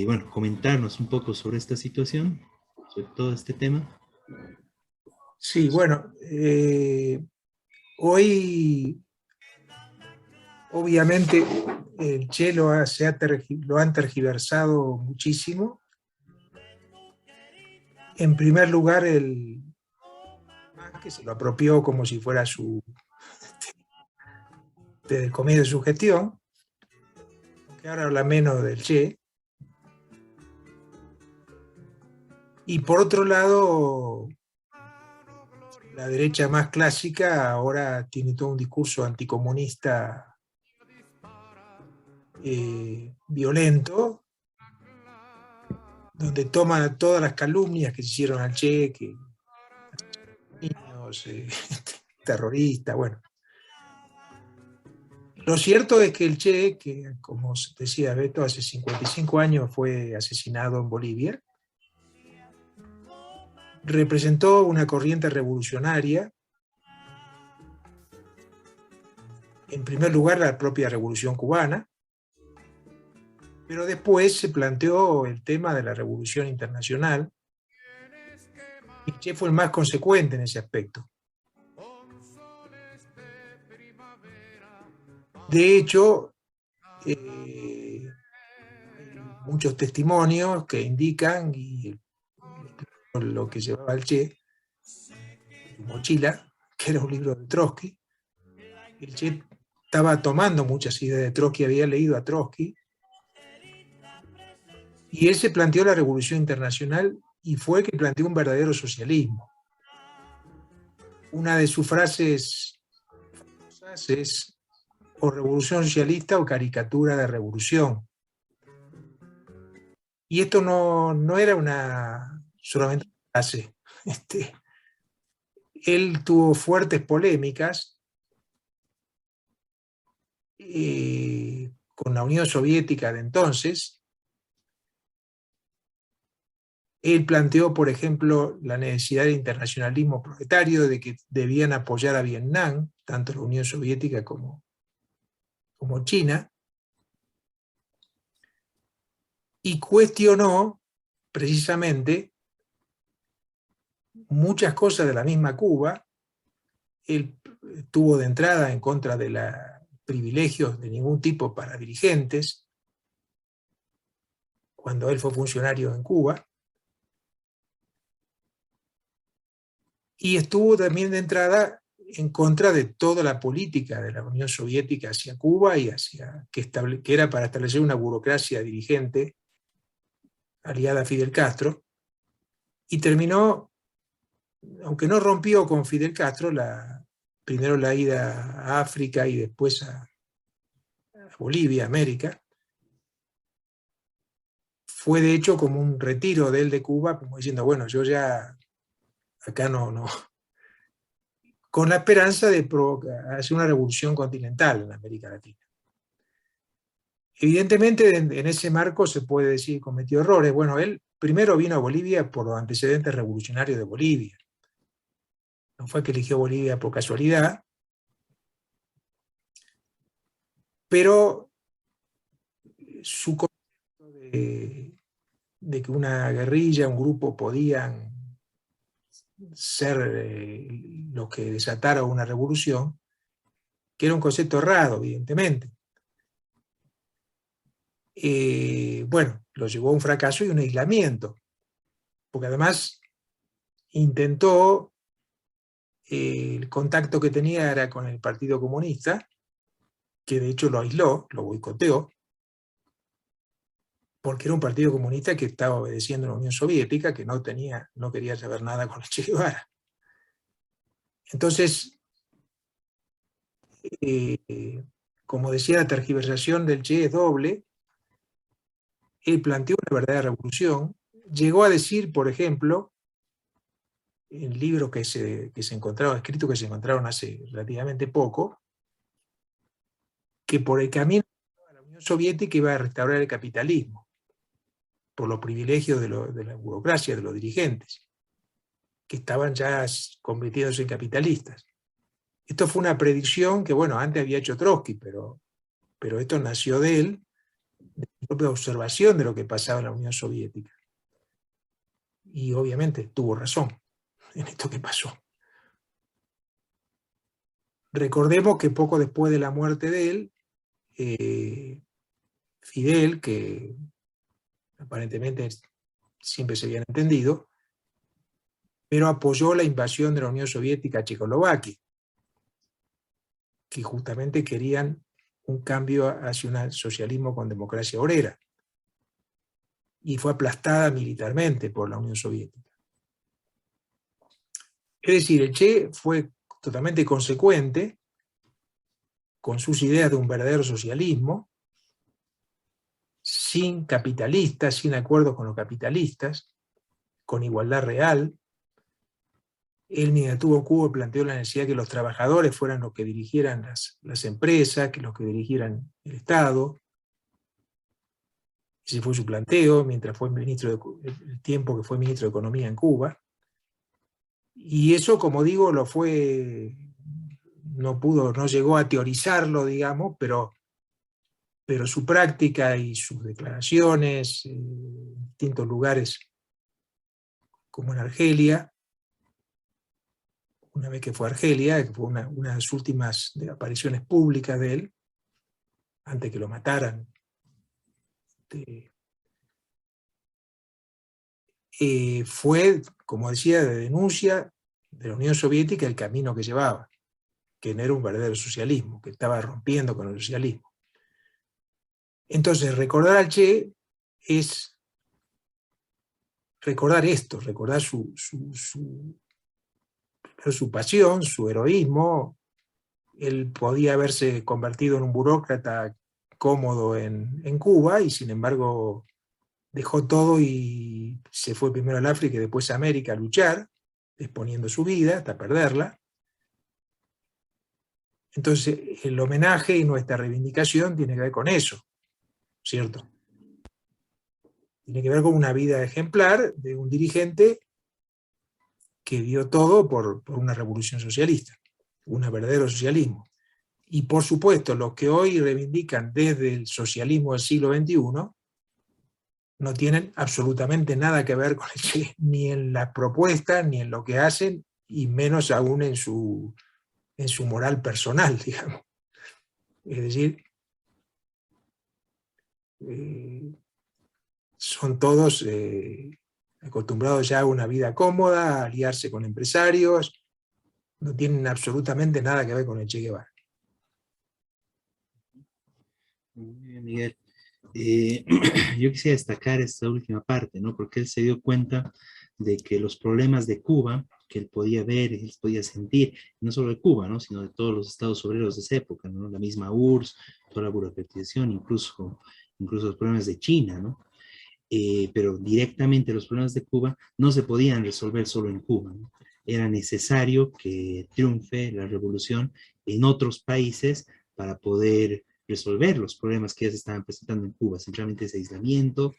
bueno, comentarnos un poco sobre esta situación, sobre todo este tema. Sí, bueno, hoy obviamente el Che lo han tergiversado muchísimo. En primer lugar, el que se lo apropió como si fuera del comienzo de su gestión, aunque ahora habla menos del Che. Y por otro lado, la derecha más clásica ahora tiene todo un discurso anticomunista violento, donde toma todas las calumnias que se hicieron al Che, que niños, terroristas, bueno. Lo cierto es que el Che, que como decía Beto, hace 55 años fue asesinado en Bolivia, representó una corriente revolucionaria, en primer lugar la propia Revolución Cubana, pero después se planteó el tema de la Revolución Internacional, y Che fue el más consecuente en ese aspecto. De hecho, hay muchos testimonios que indican, y lo que llevaba el Che, su mochila, que era un libro de Trotsky. El Che estaba tomando muchas ideas de Trotsky, había leído a Trotsky, y él se planteó la Revolución Internacional y fue que planteó un verdadero socialismo. Una de sus frases famosas es o revolución socialista o caricatura de revolución. Y esto no era solamente una frase. Él tuvo fuertes polémicas con la Unión Soviética de entonces. Él planteó, por ejemplo, la necesidad de internacionalismo proletario, de que debían apoyar a Vietnam, tanto la Unión Soviética como China, y cuestionó precisamente muchas cosas de la misma Cuba. Él estuvo de entrada en contra de los privilegios de ningún tipo para dirigentes, cuando él fue funcionario en Cuba, y estuvo también de entrada en contra de toda la política de la Unión Soviética hacia Cuba y que era para establecer una burocracia dirigente aliada a Fidel Castro, y terminó, aunque no rompió con Fidel Castro, primero la ida a África y después a Bolivia, América, fue de hecho como un retiro de él de Cuba, como diciendo, bueno, yo ya acá no, con la esperanza de hacer una revolución continental en América Latina. Evidentemente, en ese marco se puede decir que cometió errores. Bueno, él primero vino a Bolivia por los antecedentes revolucionarios de Bolivia. No fue que eligió Bolivia por casualidad, pero su concepto de que una guerrilla, un grupo podían ser lo que desatara una revolución, que era un concepto errado, evidentemente. Bueno, lo llevó a un fracaso y un aislamiento, porque además intentó, el contacto que tenía era con el Partido Comunista, que de hecho lo aisló, lo boicoteó, porque era un partido comunista que estaba obedeciendo a la Unión Soviética, que no quería saber nada con el Che Guevara. Entonces, como decía, la tergiversación del Che es doble. Él planteó una verdadera revolución, llegó a decir, por ejemplo, en libros que se encontraron, escritos que se encontraron hace relativamente poco, que por el camino de la Unión Soviética iba a restaurar el capitalismo, por los privilegios de la burocracia, de los dirigentes, que estaban ya convirtiéndose en capitalistas. Esto fue una predicción que, bueno, antes había hecho Trotsky, pero esto nació de él, mi propia observación de lo que pasaba en la Unión Soviética. Y obviamente tuvo razón en esto que pasó. Recordemos que poco después de la muerte de él, Fidel, que aparentemente siempre se habían entendido, pero apoyó la invasión de la Unión Soviética a Checoslovaquia, que justamente querían un cambio hacia un socialismo con democracia obrera, y fue aplastada militarmente por la Unión Soviética. Es decir, el Che fue totalmente consecuente con sus ideas de un verdadero socialismo, sin capitalistas, sin acuerdos con los capitalistas, con igualdad real. Él, mientras tuvo Cuba, planteó la necesidad de que los trabajadores fueran los que dirigieran las empresas, que los que dirigieran el Estado. Ese fue su planteo, mientras fue el tiempo que fue ministro de Economía en Cuba. Y eso, como digo, no llegó a teorizarlo, digamos, pero su práctica y sus declaraciones en distintos lugares, como en Argelia, una vez que fue a Argelia, que fue una de las últimas apariciones públicas de él, antes que lo mataran, fue, como decía, de denuncia de la Unión Soviética el camino que llevaba, que no era un verdadero socialismo, que estaba rompiendo con el socialismo. Entonces, recordar al Che es recordar esto, recordar su pasión, su heroísmo. Él podía haberse convertido en un burócrata cómodo en Cuba, y sin embargo dejó todo y se fue primero al África y después a América a luchar, exponiendo su vida hasta perderla. Entonces, el homenaje y nuestra reivindicación tiene que ver con eso, ¿cierto? Tiene que ver con una vida ejemplar de un dirigente que dio todo por una revolución socialista, un verdadero socialismo. Y por supuesto, los que hoy reivindican desde el socialismo del siglo XXI no tienen absolutamente nada que ver con el Che, ni en las propuestas, ni en lo que hacen, y menos aún en su moral personal, digamos. Es decir, son todos acostumbrados ya a una vida cómoda, a aliarse con empresarios, no tienen absolutamente nada que ver con el Che Guevara. Muy bien, Miguel. Yo quisiera destacar esta última parte, ¿no? Porque él se dio cuenta de que los problemas de Cuba, que él podía ver, él podía sentir, no solo de Cuba, ¿no? Sino de todos los estados obreros de esa época, ¿no? La misma URSS, toda la burocratización, incluso los problemas de China, ¿no? Pero directamente los problemas de Cuba no se podían resolver solo en Cuba, ¿no? Era necesario que triunfe la revolución en otros países para poder resolver los problemas que ya se estaban presentando en Cuba, simplemente ese aislamiento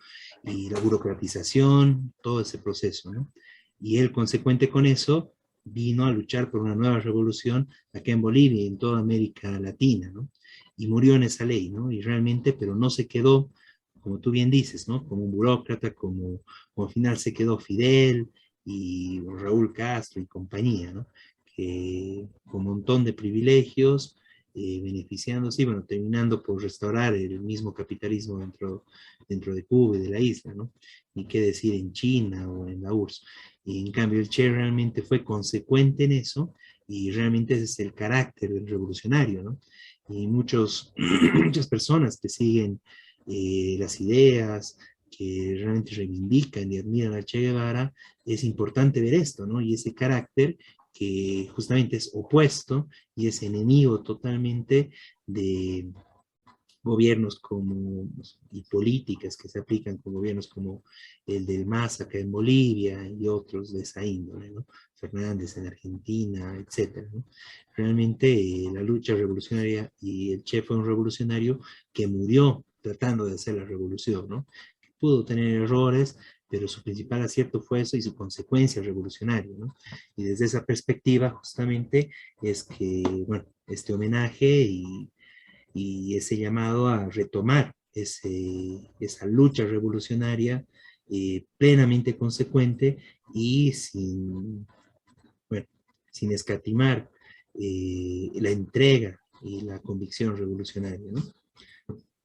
y la burocratización, todo ese proceso, ¿no? Y él, consecuente con eso, vino a luchar por una nueva revolución acá en Bolivia y en toda América Latina, ¿no? Y murió en esa ley, ¿no? Y realmente, pero no se quedó, como tú bien dices, ¿no? Como un burócrata, como al final se quedó Fidel y Raúl Castro y compañía, ¿no? Que con un montón de privilegios, beneficiándose y, bueno, terminando por restaurar el mismo capitalismo dentro de Cuba y de la isla, ¿no? Ni qué decir en China o en la URSS. Y en cambio el Che realmente fue consecuente en eso, y realmente ese es el carácter del revolucionario, ¿no? Y muchas personas que siguen las ideas, que realmente reivindican y admiran a Che Guevara, es importante ver esto, ¿no? Y ese carácter que justamente es opuesto y es enemigo totalmente de gobiernos y políticas que se aplican con gobiernos como el del MAS acá en Bolivia y otros de esa índole, ¿no? Fernández en Argentina, etcétera, ¿no? Realmente la lucha revolucionaria, y el Che fue un revolucionario que murió tratando de hacer la revolución, ¿no? Pudo tener errores, pero su principal acierto fue eso y su consecuencia revolucionaria, ¿no? Y desde esa perspectiva, justamente, es que, bueno, este homenaje y ese llamado a retomar esa lucha revolucionaria plenamente consecuente y bueno, sin escatimar la entrega y la convicción revolucionaria, ¿no?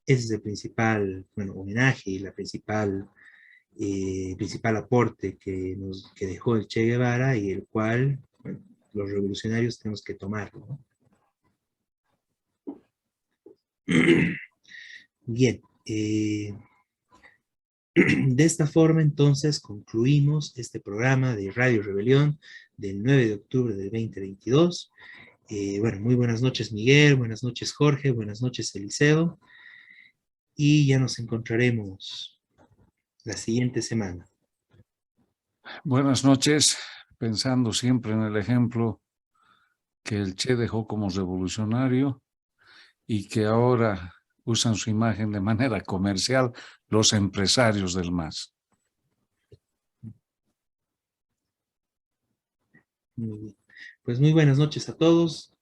Ese es el principal, bueno, homenaje y la principal aporte que dejó el Che Guevara y el cual, bueno, los revolucionarios tenemos que tomarlo, ¿no? Bien, de esta forma entonces concluimos este programa de Radio Rebelión del 9 de octubre del 2022. Bueno, muy buenas noches Miguel, buenas noches Jorge, buenas noches Eliseo y ya nos encontraremos la siguiente semana. Buenas noches, pensando siempre en el ejemplo que el Che dejó como revolucionario y que ahora usan su imagen de manera comercial los empresarios del MAS. Muy bien. Pues muy buenas noches a todos.